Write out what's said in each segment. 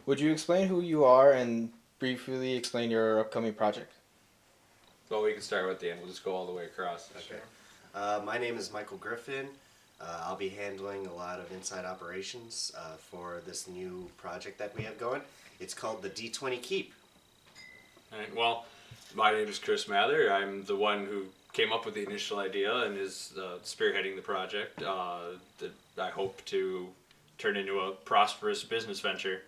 Would you explain who you are and briefly explain your upcoming project? Well, we can start with the end. We'll just go all the way across. Okay. My name is Michael Griffin. I'll be handling a lot of inside operations for this new project that we have going. It's called the D20 Keep. All right. Well, my name is Chris Mather. I'm the one who came up with the initial idea and is spearheading the project that I hope to turn into a prosperous business venture.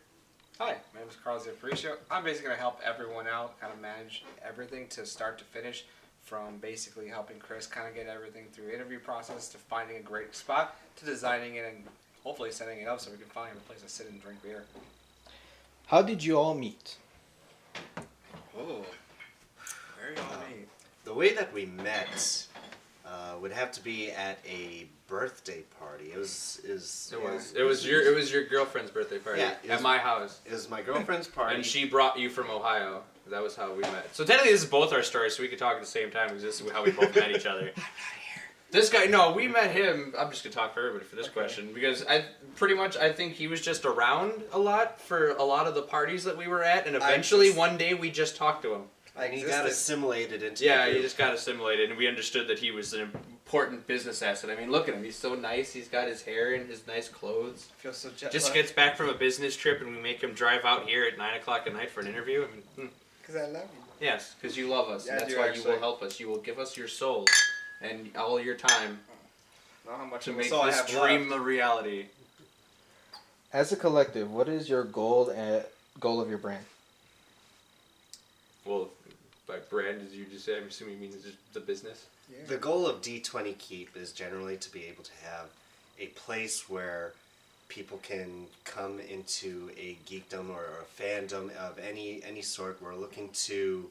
Hi, my name is Carlos Aparicio. I'm basically going to help everyone out, kind of manage everything to start to finish, from basically helping Chris kind of get everything through interview process to finding a great spot to designing it and hopefully setting it up so we can find a place to sit and drink beer. How did you all meet? Oh, very meet. The way that we met would have to be at a birthday party. It was your girlfriend's birthday party Yeah, at my house. It was my girlfriend's party. And she brought you from Ohio. That was how we met. So technically this is both our stories, so we could talk at the same time because this is how we both met each other. This guy, no, we met him. I'm just going to talk for everybody for this question because I think he was just around a lot for a lot of the parties that we were at, and eventually one day we just talked to him. And he got assimilated into Yeah, the he group. just got assimilated, and we understood that he was an important business asset. I mean, look at him. He's so nice. He's got his hair and his nice clothes. I feel so jealous. Just gets back from a business trip, and we make him drive out here at 9 o'clock at night for an interview. I mean, Because I love you. Yes, because you love us. Yeah, and I that's do, why actually. you will help us. You will give us your soul and all your time Not how much to of a make soul I this have dream left. a reality. As a collective, what is your goal of your brand? Well, by brand, as you just said, I'm assuming you mean just the business. Yeah. The goal of D20 Keep is generally to be able to have a place where people can come into a geekdom or a fandom of any sort. We're looking to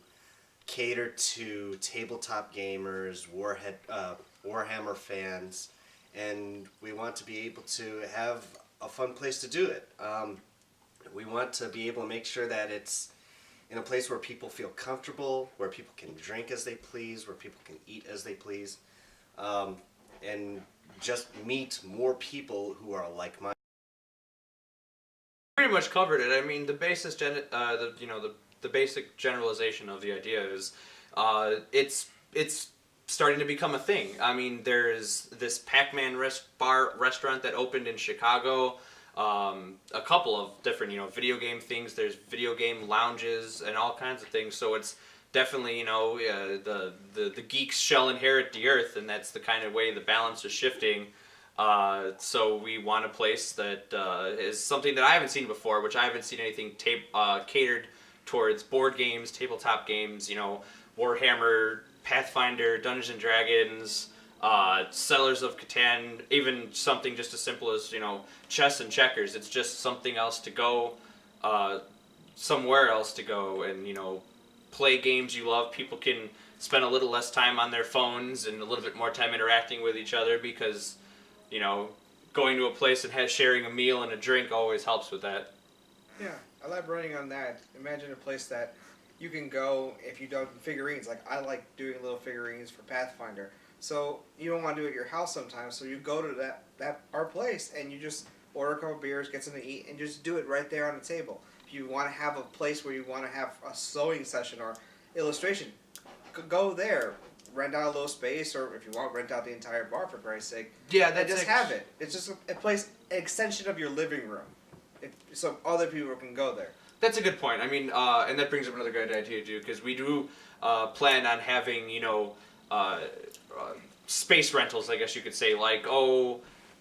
cater to tabletop gamers, Warhammer fans, and we want to be able to have a fun place to do it. We want to be able to make sure that it's in a place where people feel comfortable, where people can drink as they please, where people can eat as they please, and just meet more people who are like-minded. Pretty much covered it. I mean, the basis, the basic generalization of the idea is, it's starting to become a thing. I mean, there's this Pac-Man restaurant that opened in Chicago. A couple of different, video game things. There's video game lounges and all kinds of things. So it's definitely, the geeks shall inherit the earth, and that's the kind of way the balance is shifting. So we want a place that is something that I haven't seen before, which I haven't seen anything catered towards board games, tabletop games, Warhammer, Pathfinder, Dungeons and Dragons, Settlers of Catan, even something just as simple as, chess and checkers. It's just something else to go, somewhere else to go and, play games you love. People can spend a little less time on their phones and a little bit more time interacting with each other because, going to a place and sharing a meal and a drink always helps with that. Yeah, elaborating on that, imagine a place that you can go if you don't figurines. Like, I like doing little figurines for Pathfinder. So you don't want to do it at your house sometimes, so you go to our place and you just order a couple beers, get something to eat, and just do it right there on the table. If you want to have a place where you want to have a sewing session or illustration, go there. Rent out a little space, or if you want, rent out the entire bar for Christ's sake. Yeah, and just have it. It's just a place, an extension of your living room, so other people can go there. That's a good point. I mean, and that brings up another good idea too, because we do plan on having, space rentals, I guess you could say. Like,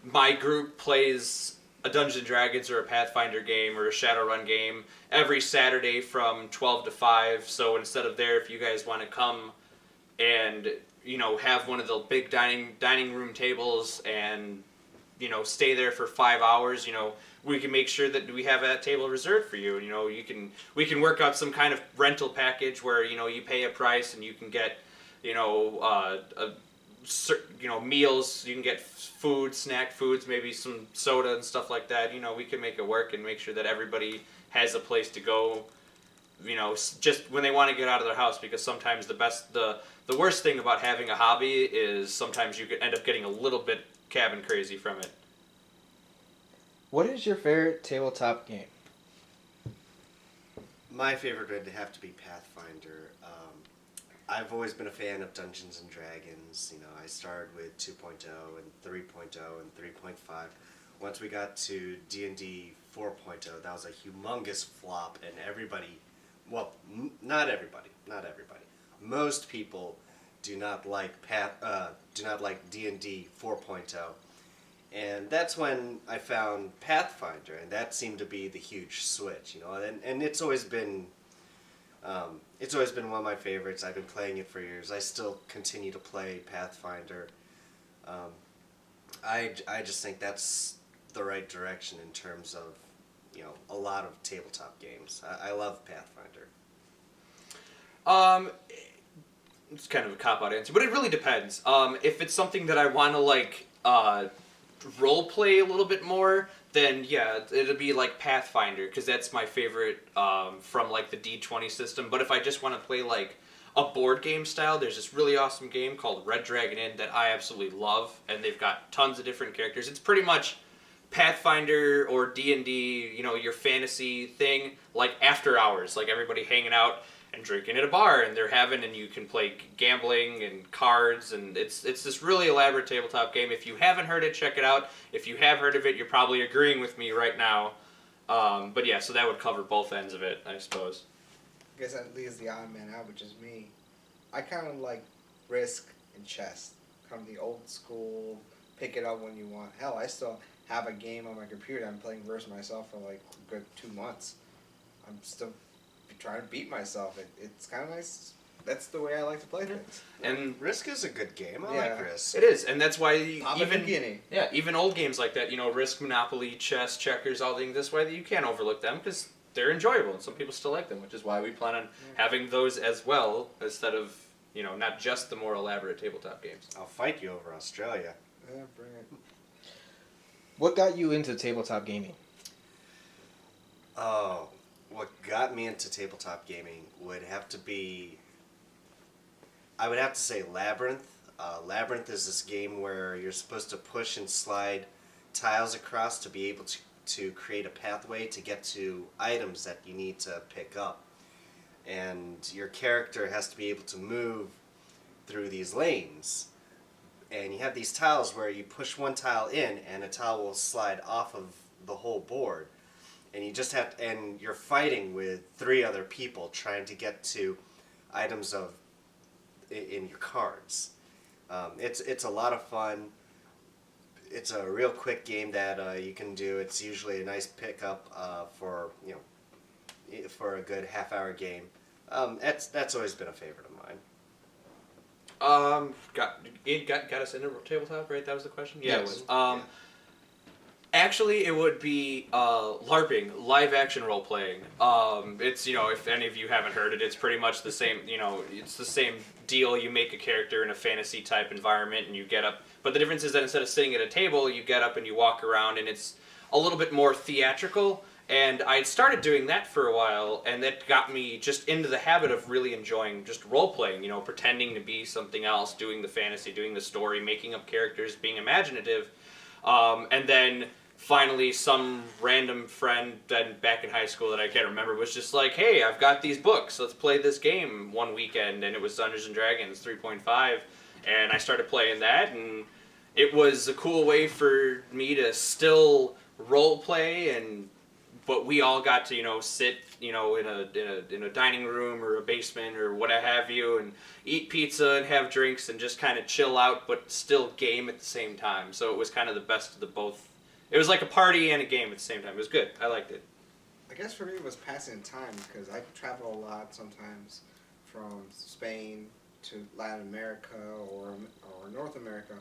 my group plays a Dungeons and Dragons or a Pathfinder game or a Shadowrun game every Saturday from 12 to 5. So instead of there, if you guys want to come and have one of the big dining room tables and stay there for 5 hours, we can make sure that we have that table reserved for you. And we can work out some kind of rental package where you pay a price and you can get meals. You can get food, snack foods, maybe some soda and stuff like that. We can make it work and make sure that everybody has a place to go. Just when they want to get out of their house, because sometimes the worst thing about having a hobby is sometimes you could end up getting a little bit cabin crazy from it. What is your favorite tabletop game? My favorite would have to be Pathfinder. I've always been a fan of Dungeons and Dragons. You know, I started with 2.0 and 3.0 and 3.5. Once we got to D&D 4.0, that was a humongous flop, and everybody, well, not everybody, most people do not like D&D 4.0, and that's when I found Pathfinder, and that seemed to be the huge switch, you know, and it's always been one of my favorites. I've been playing it for years. I still continue to play Pathfinder. I just think that's the right direction in terms of, you know, a lot of tabletop games. I love Pathfinder. It's kind of a cop-out answer, but it really depends. If it's something that I want to, like, role play a little bit more, then yeah, it'll be like Pathfinder, because that's my favorite from like the D20 system. But if I just want to play like a board game style, there's this really awesome game called Red Dragon Inn that I absolutely love, and they've got tons of different characters. It's pretty much Pathfinder or D&D, you know, your fantasy thing, like after hours, like everybody hanging out and drinking at a bar, and and you can play gambling and cards, and it's this really elaborate tabletop game. If you haven't heard it, check it out. If you have heard of it, you're probably agreeing with me right now. But yeah, so that would cover both ends of it, I suppose. I guess that leaves the odd man out, which is me. I kind of like Risk and chess. Kind of the old school, pick it up when you want. Hell, I still have a game on my computer. I'm playing versus myself for like a good 2 months. I'm still trying to beat myself. It's kind of nice. That's the way I like to play things. And Risk is a good game. I like Risk. It is, and that's why even old games like that, you know, Risk, Monopoly, chess, checkers, all things this way, that you can't overlook them because they're enjoyable, and some people still like them, which is why we plan on having those as well, instead of, you know, not just the more elaborate tabletop games. I'll fight you over Australia. Yeah, bring it. What got you into tabletop gaming? Oh, what got me into tabletop gaming would have to be, I would have to say Labyrinth. Labyrinth is this game where you're supposed to push and slide tiles across to be able to create a pathway to get to items that you need to pick up. And your character has to be able to move through these lanes. And you have these tiles where you push one tile in and a tile will slide off of the whole board. And you just have to, and you're fighting with 3 other people trying to get to items in your cards. It's a lot of fun. It's a real quick game that you can do. It's usually a nice pickup for, you know, for a good half-hour game. That's always been a favorite of mine. Got us into tabletop, right? That was the question? Yeah, Yes. it was. Actually, it would be LARPing, live action role playing. It's, you know, if any of you haven't heard it, it's pretty much the same, you know, it's the same deal. You make a character in a fantasy type environment and you get up, but the difference is that instead of sitting at a table, you get up and you walk around, and it's a little bit more theatrical. And I started doing that for a while, and that got me just into the habit of really enjoying just role playing, you know, pretending to be something else, doing the fantasy, doing the story, making up characters, being imaginative. And then finally some random friend then back in high school that I can't remember was just like, hey, I've got these books, let's play this game one weekend, and it was Dungeons & Dragons 3.5, and I started playing that, and it was a cool way for me to still role play, but we all got to, you know, sit, you know, in a dining room or a basement or what have you, and eat pizza and have drinks and just kind of chill out, but still game at the same time. So it was kind of the best of the both. It was like a party and a game at the same time. It was good. I liked it. I guess for me it was passing time because I travel a lot sometimes from Spain to Latin America or North America.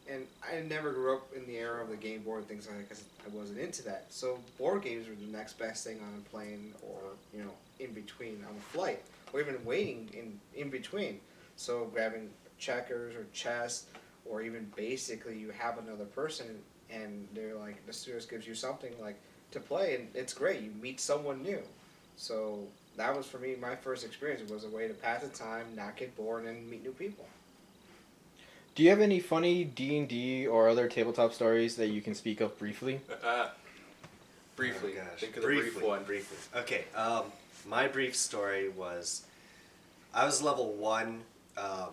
And I never grew up in the era of the Game Boy and things like that because I wasn't into that. So board games were the next best thing on a plane or, you know, in between on a flight or even waiting in between. So grabbing checkers or chess or even basically you have another person and they're like, the stewardess gives you something like to play and it's great. You meet someone new. So that was for me my first experience. It was a way to pass the time, not get bored, and meet new people. Do you have any funny D&D or other tabletop stories that you can speak of briefly? Briefly. Oh, gosh. Think of the brief one. Briefly. Okay. My brief story was, I was level 1. I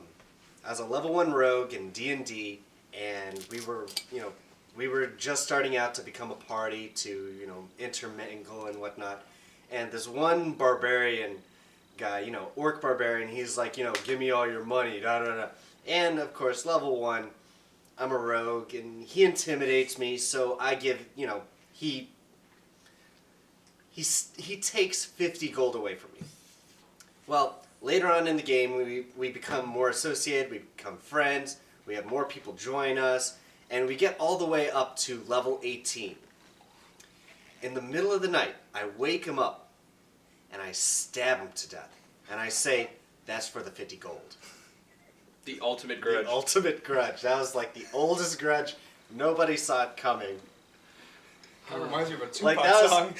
was a level 1 rogue in D&D, and we were just starting out to become a party to, intermingle and whatnot. And this one barbarian guy, orc barbarian, he's like, give me all your money, da da da. And of course, level 1, I'm a rogue, and he intimidates me, so I give, he takes 50 gold away from me. Well, later on in the game, we become more associated, we become friends, we have more people join us, and we get all the way up to level 18. In the middle of the night, I wake him up, and I stab him to death. And I say, that's for the 50 gold. The ultimate grudge. The ultimate grudge. That was like the oldest grudge. Nobody saw it coming. That reminds me of a Tupac Like that song.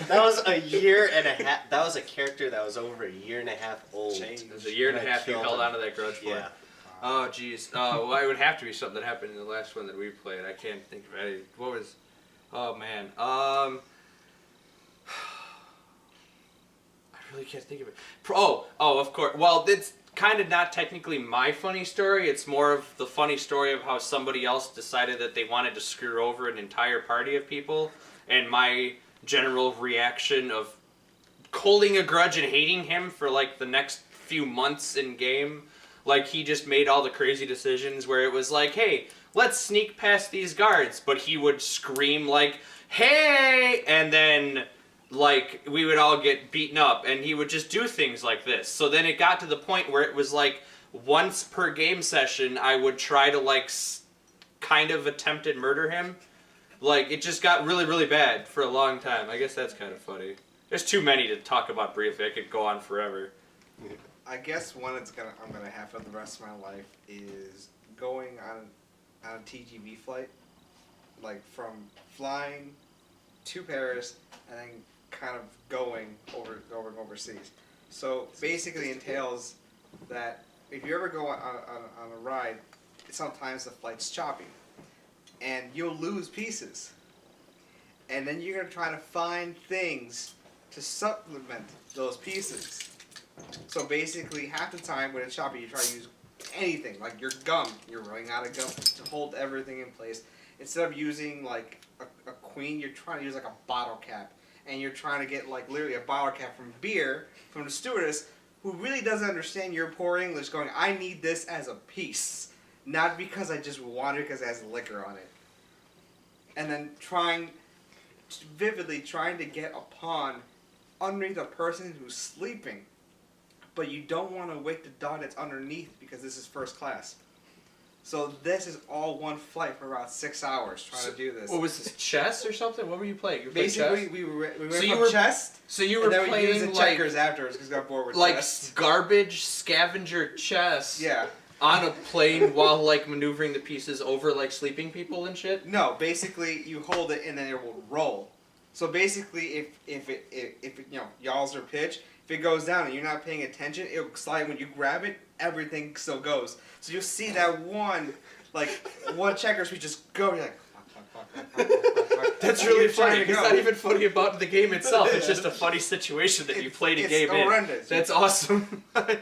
was a year and a half. That was a character that was over a year and a half old. It was a year and a half you held on to that grudge for. Yeah. Oh, jeez. Well, it would have to be something that happened in the last one that we played. I can't think of any. What was... Oh, man. I really can't think of it. Oh, of course. Well, it's kind of not technically my funny story. It's more of the funny story of how somebody else decided that they wanted to screw over an entire party of people, and my general reaction of holding a grudge and hating him for like the next few months in game. Like, he just made all the crazy decisions where it was like, hey, let's sneak past these guards, but he would scream like, hey, and then like we would all get beaten up, and he would just do things like this. So then it got to the point where it was like once per game session I would try to like kind of attempted murder him. Like, it just got really, really bad for a long time. I guess that's kind of funny. There's too many to talk about briefly. I could go on forever. I guess one I'm gonna have for the rest of my life is going on a TGV flight, like from flying to Paris and then kind of going overseas. So basically entails that if you ever go on a ride, sometimes the flight's choppy, and you'll lose pieces, and then you're gonna try to find things to supplement those pieces. So basically, half the time when it's choppy, you try to use anything, like your gum. You're running out of gum to hold everything in place. Instead of using like a queen, you're trying to use like a bottle cap. And you're trying to get like literally a bottle cap from beer from the stewardess who really doesn't understand your poor English, going, I need this as a piece. Not because I just want it because it has liquor on it. And then vividly trying to get a pawn underneath a person who's sleeping. But you don't want to wake the dog that's underneath because this is first class. So this is all one flight for about 6 hours trying to do this. What was this, chess or something? What were you playing? You played Basically, chess? we went So from you were- chess, So you were and then we playing used the like checkers afterwards because we got bored with chess. garbage scavenger chess Yeah. on a plane while like maneuvering the pieces over like sleeping people and shit? No, basically you hold it and then it will roll. So basically, if y'all's are pitch, if it goes down and you're not paying attention, it'll slide. When you grab it, everything still goes. So you'll see that one checkers we just go. You're like, fuck. That's And really you're trying funny. to It's go. not even funny about the game itself. It's just a funny situation that you played a It's game horrendous. in. That's awesome. And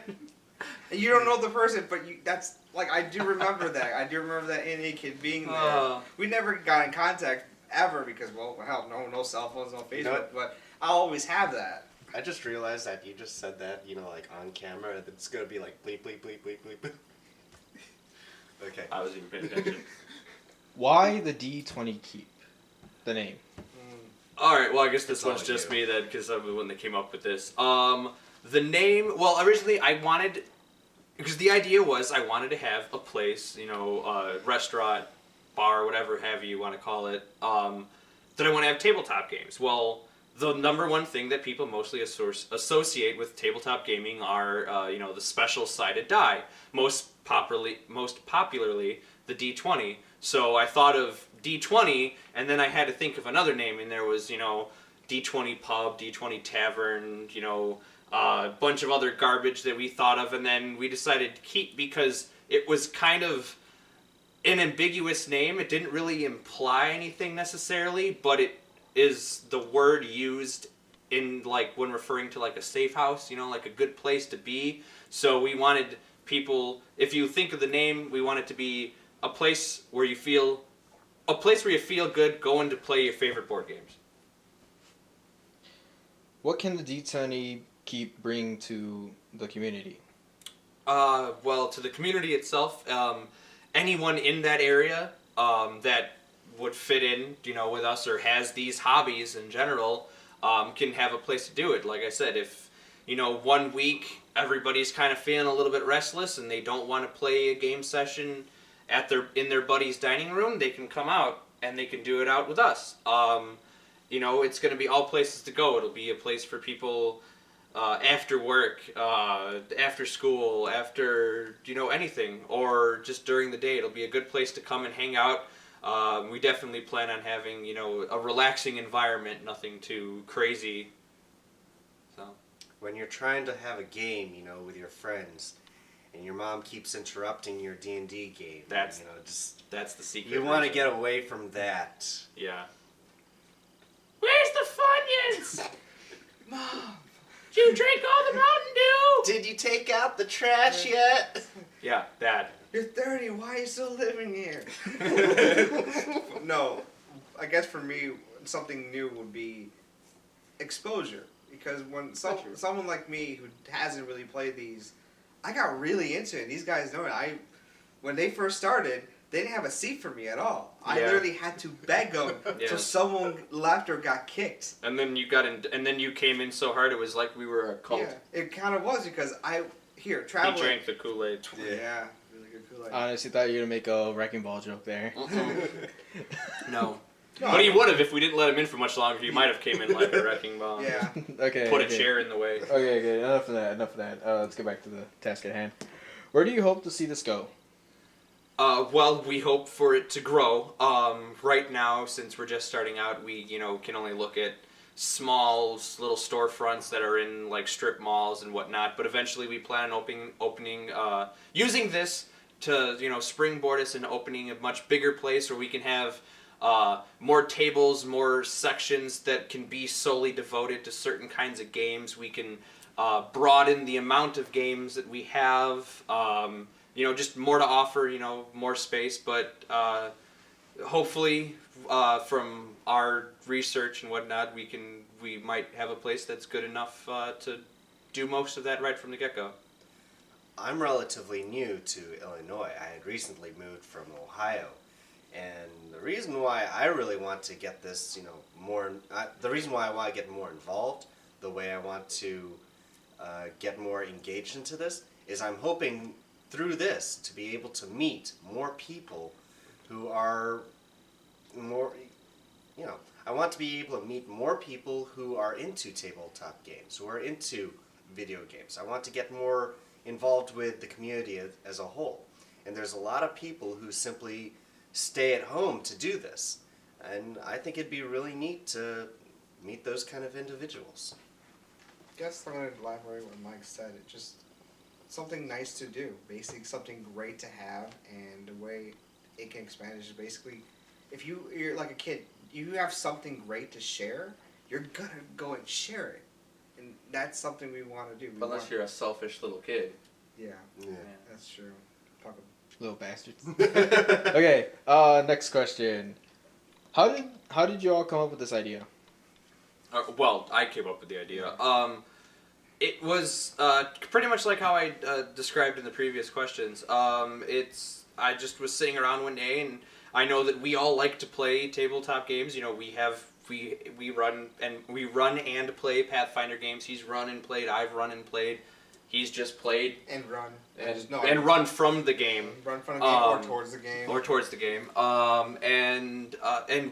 you don't know the person, but that's like I do remember that. I do remember that NA kid being there. We never got in contact ever because hell, no cell phones, no Facebook. You know what? But I always have that. I just realized that you just said that, like on camera, that it's gonna be like bleep bleep bleep bleep bleep. Okay. I wasn't even paying attention. Why the D20 keep? The name. Alright, well, I guess this It's all one's just you. me then, because I'm the one that came up with this. The name, well, originally I wanted, because the idea was I wanted to have a place, restaurant, bar, whatever have you want to call it, that I want to have tabletop games. Well, the number one thing that people mostly associate with tabletop gaming are, the special-sided die. Most popularly, the D20. So I thought of D20, and then I had to think of another name, and there was, D20 Pub, D20 Tavern, a bunch of other garbage that we thought of, and then we decided to keep because it was kind of an ambiguous name. It didn't really imply anything necessarily, but it is the word used in like when referring to like a safe house, you know, like a good place to be. So we wanted people, if you think of the name, we want it to be a place where you feel good going to play your favorite board games. What can the D20 keep bring to the community? Well, to the community itself, anyone in that area that would fit in, you know, with us or has these hobbies in general, can have a place to do it. Like I said, if, you know, 1 week everybody's kind of feeling a little bit restless and they don't want to play a game session in their buddy's dining room, they can come out and they can do it out with us. You know, it's going to be all places to go. It'll be a place for people after work, after school, after, you know, anything, or just during the day. It'll be a good place to come and hang out. We definitely plan on having, you know, a relaxing environment, nothing too crazy. So When you're trying to have a game, you know, with your friends, and your mom keeps interrupting your D&D game, That's- you know, just that's the secret. you want to version. get away from that. Yeah. Where's the Funyuns? Mom! Did you drink all the Mountain Dew? Did you take out the trash yet? Yeah, that. You're 30. Why are you still living here? No, I guess for me, something new would be exposure. Because when someone like me who hasn't really played these, I got really into it. These guys know it. When they first started, they didn't have a seat for me at all. I Yeah. literally had to beg them Yeah. till someone left or got kicked. And then you got in, and then you came in so hard it was like we were a cult. Yeah, it kind of was because He traveling. drank the Kool-Aid. Yeah, really good Kool-Aid. I honestly thought you were gonna make a wrecking ball joke there. No. No, But he would have if we didn't let him in for much longer. He might have came in like a wrecking ball. Yeah. Okay. Put a okay. chair in the way. Okay. Enough of that. Let's get back to the task at hand. Where do you hope to see this go? Well, we hope for it to grow. Right now, since we're just starting out, we, you know, can only look at small little storefronts that are in like strip malls and whatnot. But eventually, we plan on opening, using this to, you know, springboard us into opening a much bigger place where we can have more tables, more sections that can be solely devoted to certain kinds of games. We can broaden the amount of games that we have. You know, just more to offer, you know, more space, but hopefully from our research and whatnot, we might have a place that's good enough to do most of that right from the get-go. I'm relatively new to Illinois. I had recently moved from Ohio. And the reason why I really want to get this, you know, the reason why I want to get more involved, the way I want to get more engaged into this, is I'm hoping through this to be able to meet more people who are more, you know, I want to be able to meet more people who are into tabletop games, who are into video games. I want to get more involved with the community as a whole. And there's a lot of people who simply stay at home to do this. And I think it'd be really neat to meet those kind of individuals. I guess I'm going to elaborate what Mike said. It just something nice to do, basically something great to have, and the way it can expand is just basically, if you're like a kid, you have something great to share, you're gonna go and share it, and that's something we want to do. Unless you're a selfish little kid. Yeah, Yeah. that's true. Talk Little bastards. Okay. Next question. How did you all come up with this idea? Well, I came up with the idea. It was pretty much like how I described in the previous questions. I just was sitting around one day, and I know that we all like to play tabletop games. You know, we run and play Pathfinder games. He's run and played. I've run and played. He's just played and run. and run from the game. Run from the game or towards the game. Or towards the game. And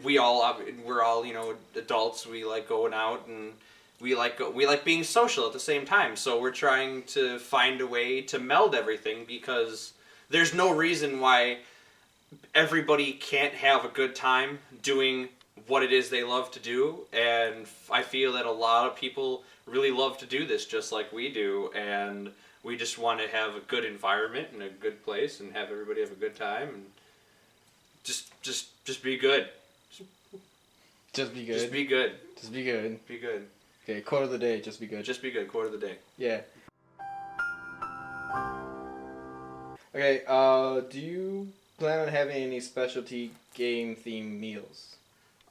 we're all, you know, adults. We like going out, and we like being social at the same time. So we're trying to find a way to meld everything, because there's no reason why everybody can't have a good time doing what it is they love to do. And I feel that a lot of people really love to do this just like we do, and we just want to have a good environment and a good place and have everybody have a good time and just be good. Just be good. Just be good. Just be good. Be good. Okay, quote of the day. Just be good. Just be good. Quote of the day. Yeah. Okay, do you plan on having any specialty game themed meals?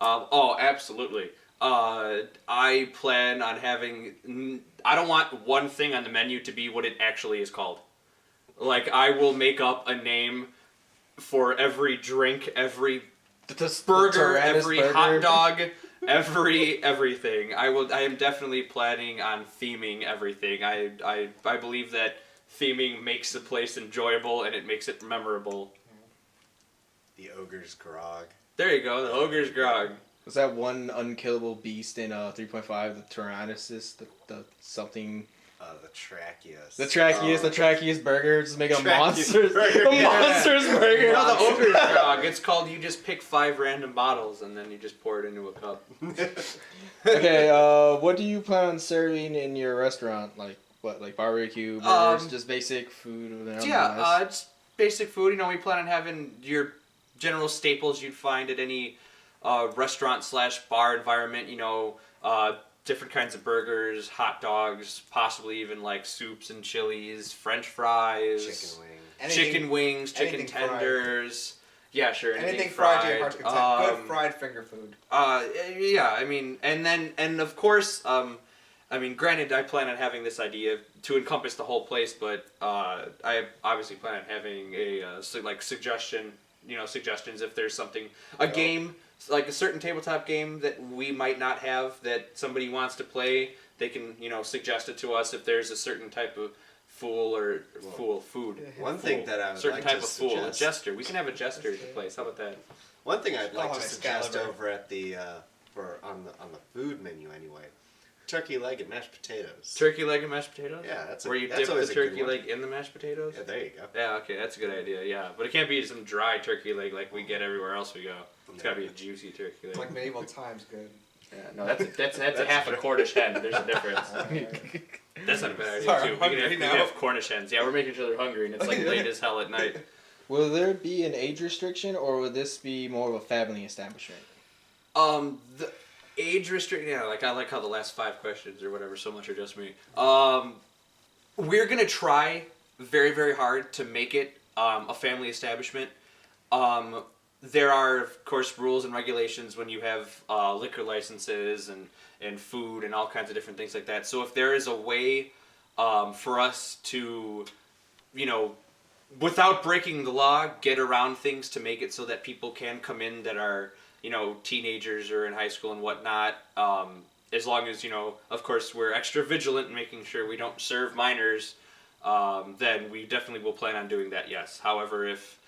Oh, absolutely. I plan on having. I don't want one thing on the menu to be what it actually is called. Like, I will make up a name for every drink, every burger, every hot dog, everything. I am definitely planning on theming everything. I believe that theming makes the place enjoyable and it makes it memorable. The ogre's grog. There you go, the ogre's grog. Was that one unkillable beast in 3.5, the Tyrannosaurus, the something? The tracheus. The tracheus burger. Just make a Tracheus monster's burger. monster's burger. No, the ogre's grog. It's called. You just pick 5 random bottles and then you just pour it into a cup. Okay, what do you plan on serving in your restaurant? Like what? Like barbecue, burgers, just basic food. Yeah, it's basic food. You know, we plan on having your general staples you'd find at any restaurant/bar environment. You know, different kinds of burgers, hot dogs, possibly even like soups and chilies, French fries, chicken wings, chicken tenders. Yeah, sure. Anything fried to your heart's content. Good fried finger food. Yeah, I mean, and of course, I mean, granted, I plan on having this idea to encompass the whole place, but I obviously plan on having a suggestions if there's something, game, like a certain tabletop game that we might not have that somebody wants to play. They can, suggest it to us if there's a certain type of food. One thing that I would certain like type to of fool, a suggest. jester. We can have a jester at the place. How about that? One thing I'd like to suggest Excalibur. over at the on the food menu anyway, turkey leg and mashed potatoes. Turkey leg and mashed potatoes? Yeah, that's where you that's dip always the a good turkey one. leg in the mashed potatoes. Yeah, there you go. Yeah, okay, that's a good idea. Yeah, but it can't be some dry turkey leg like we get everywhere else we go. It's gotta be a juicy turkey leg. Like medieval times, good. Yeah, no, that's a half a Cornish hen. There's a difference. That's not a bad idea Sorry, too. I'm We hungry can now. have Cornish hens. Yeah, we're making each other hungry, and it's like late as hell at night. Will there be an age restriction, or will this be more of a family establishment? The age restriction. Yeah, I like how the last 5 questions or whatever so much are just me. We're gonna try very, very hard to make it a family establishment. There are, of course, rules and regulations when you have liquor licenses and food and all kinds of different things like that. So if there is a way for us to, without breaking the law, get around things to make it so that people can come in that are, teenagers or in high school and whatnot, as long as, of course, we're extra vigilant in making sure we don't serve minors, then we definitely will plan on doing that, yes. However, if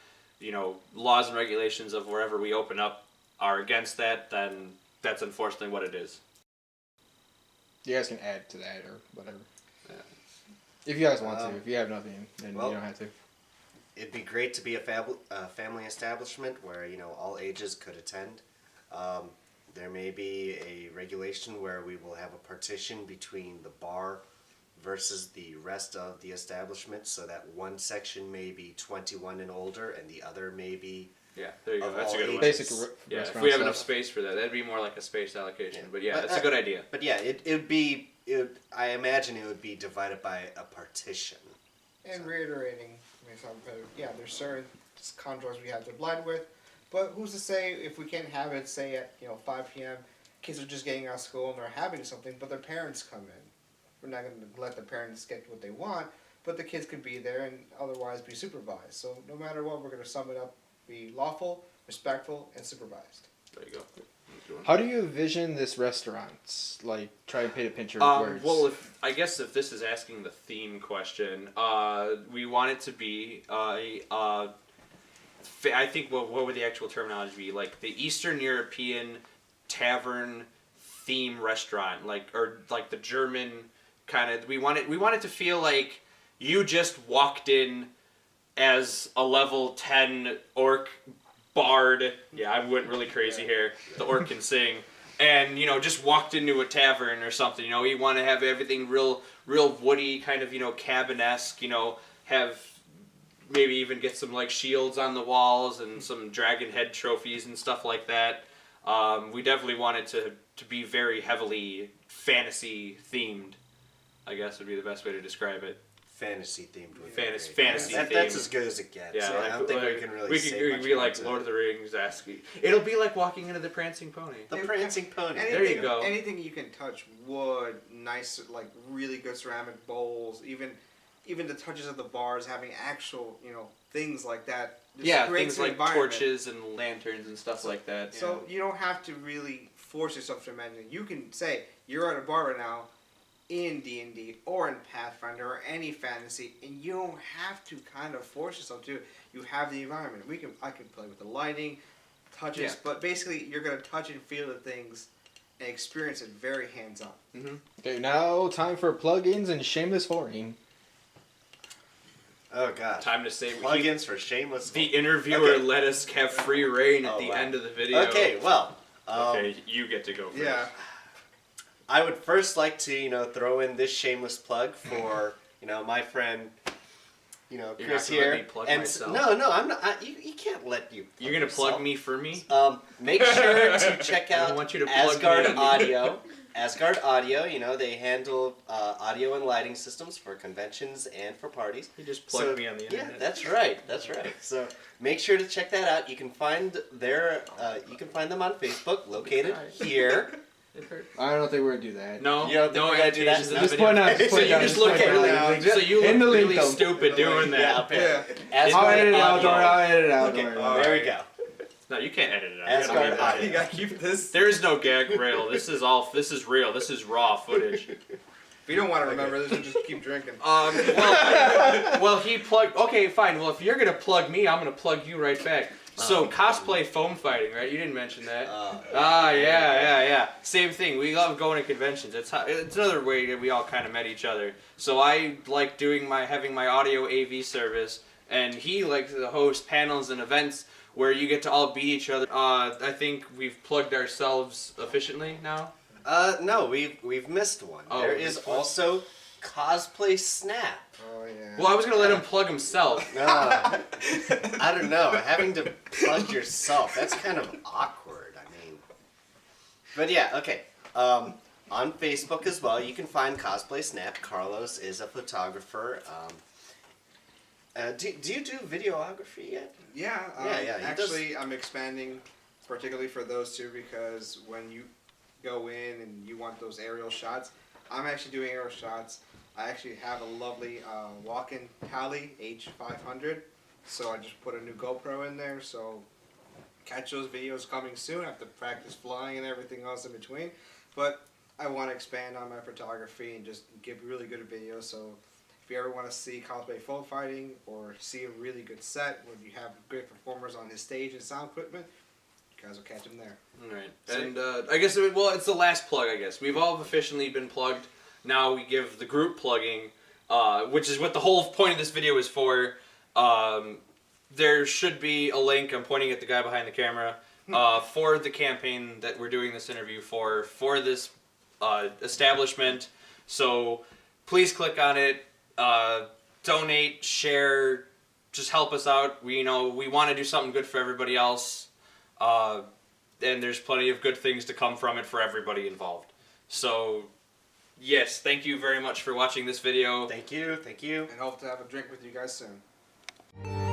laws and regulations of wherever we open up are against that, then that's unfortunately what it is. You guys can add to that or whatever. Yeah. If you guys want to. If you have nothing, then you don't have to. It'd be great to be a family establishment where all ages could attend. There may be a regulation where we will have a partition between the bar versus the rest of the establishment, so that one section may be 21 and older, and the other may be Yeah, there you go. of That's a all good one. Basic Yeah, if restaurant we have enough stuff. space for that, that'd be more like a space allocation. Yeah. But yeah, But, that's a good idea. But yeah, I imagine it would be divided by a partition. And reiterating, there's certain contours we have to abide with, but who's to say if we can't have it, say at 5 p.m., kids are just getting out of school and they're having something, but their parents come in. We're not going to let the parents get what they want, but the kids could be there and otherwise be supervised. So no matter what, we're going to sum it up, be lawful, respectful, and supervised. There you go. How do you envision this restaurant? Like, try and paint a picture of words. Well, I guess if this is asking the theme question, we want it to be I think what would the actual terminology be? Like the Eastern European tavern theme restaurant, or the German kind of. We want it to feel like you just walked in as a level 10 orc bard. Yeah, I went really crazy here. The orc can sing. And, just walked into a tavern or something. You want to have everything real woody, kind of, cabin-esque, have maybe even get some, shields on the walls and some dragon head trophies and stuff like that. We definitely wanted to be very heavily fantasy themed, I guess would be the best way to describe it. Fantasy themed. Fantasy themed. That's as good as it gets. Yeah, I don't think we can really say we much could be more like to Lord it. of the Rings asking. It'll be like walking into the Prancing Pony. The Prancing Pony. Anything, There you go. Anything you can touch, wood, nice, like really good ceramic bowls, even the touches of the bars having actual, things like that. Just Yeah, creates things an like environment. torches and lanterns and stuff like that. So you don't have to really force yourself to imagine it. You can say you're at a bar right now in D&D or in Pathfinder or any fantasy, and you don't have to kind of force yourself to. You have the environment. I can play with the lighting, touches, but basically you're gonna touch and feel the things and experience it very hands-on. Mm-hmm. Okay, now time for plugins and shameless whoring. Oh god. Time to say Plugins for shameless. the interviewer Okay. let us have free reign at the wow. end of the video. Okay, well. Okay, you get to go first. Yeah. I would first like to, throw in this shameless plug for, my friend, You're Chris not gonna here. let me plug and myself. No, I'm not. You can't let you. You're gonna plug me for me? Make sure to check I out don't want you to plug Asgard me. Audio. Asgard Audio, they handle audio and lighting systems for conventions and for parties. You just plugged me on the internet. Yeah, that's right. So make sure to check that out. You can find them on Facebook, located here. It hurt. I don't think we're gonna do that. No, You don't think no we're gonna do that? annotations in the Just video. point out. Just So point you out, just point look at out. it. So you In the look link, really though. stupid doing that. Yeah. I'll Asgard edit it out. Audio. Don't worry, I'll edit it out. Okay, Don't worry. there we go. No, you can't edit it out. Asgard You gotta leave that Audio. in. gotta keep this. There is no gag rail. This is real. This is raw footage. If you don't want to remember this, just keep drinking. Well, he plugged. Okay, fine. Well, if you're gonna plug me, I'm gonna plug you right back. So cosplay foam fighting, right? You didn't mention that. Yeah. Same thing. We love going to conventions. It's another way that we all kind of met each other. So I like having my audio AV service, and he likes to host panels and events where you get to all beat each other. I think we've plugged ourselves efficiently now. No, we've missed one. Oh, There we is missed one? also Cosplay Snap. Oh yeah. Well, I was gonna let him plug himself. I don't know. Having to plug yourself, that's kind of awkward. But yeah, okay. On Facebook as well, you can find Cosplay Snap. Carlos is a photographer. Do you do videography yet? Yeah. Yeah, he Actually, I'm expanding, particularly for those two, because when you go in and you want those aerial shots, I'm actually doing aerial shots. I actually have a lovely walk-in Tally H500, so I just put a new GoPro in there. So catch those videos coming soon. I have to practice flying and everything else in between, but I want to expand on my photography and just give really good videos. So if you ever want to see cosplay foam fighting or see a really good set where you have great performers on his stage and sound equipment, you guys will catch him there. All right. And I guess, it's the last plug, I guess. We've all officially been plugged. Now we give the group plugging, which is what the whole point of this video is for. There should be a link, I'm pointing at the guy behind the camera, for the campaign that we're doing this interview for this establishment. So please click on it, donate, share, just help us out. We want to do something good for everybody else. And there's plenty of good things to come from it for everybody involved. So, yes, thank you very much for watching this video. Thank you. And hope to have a drink with you guys soon.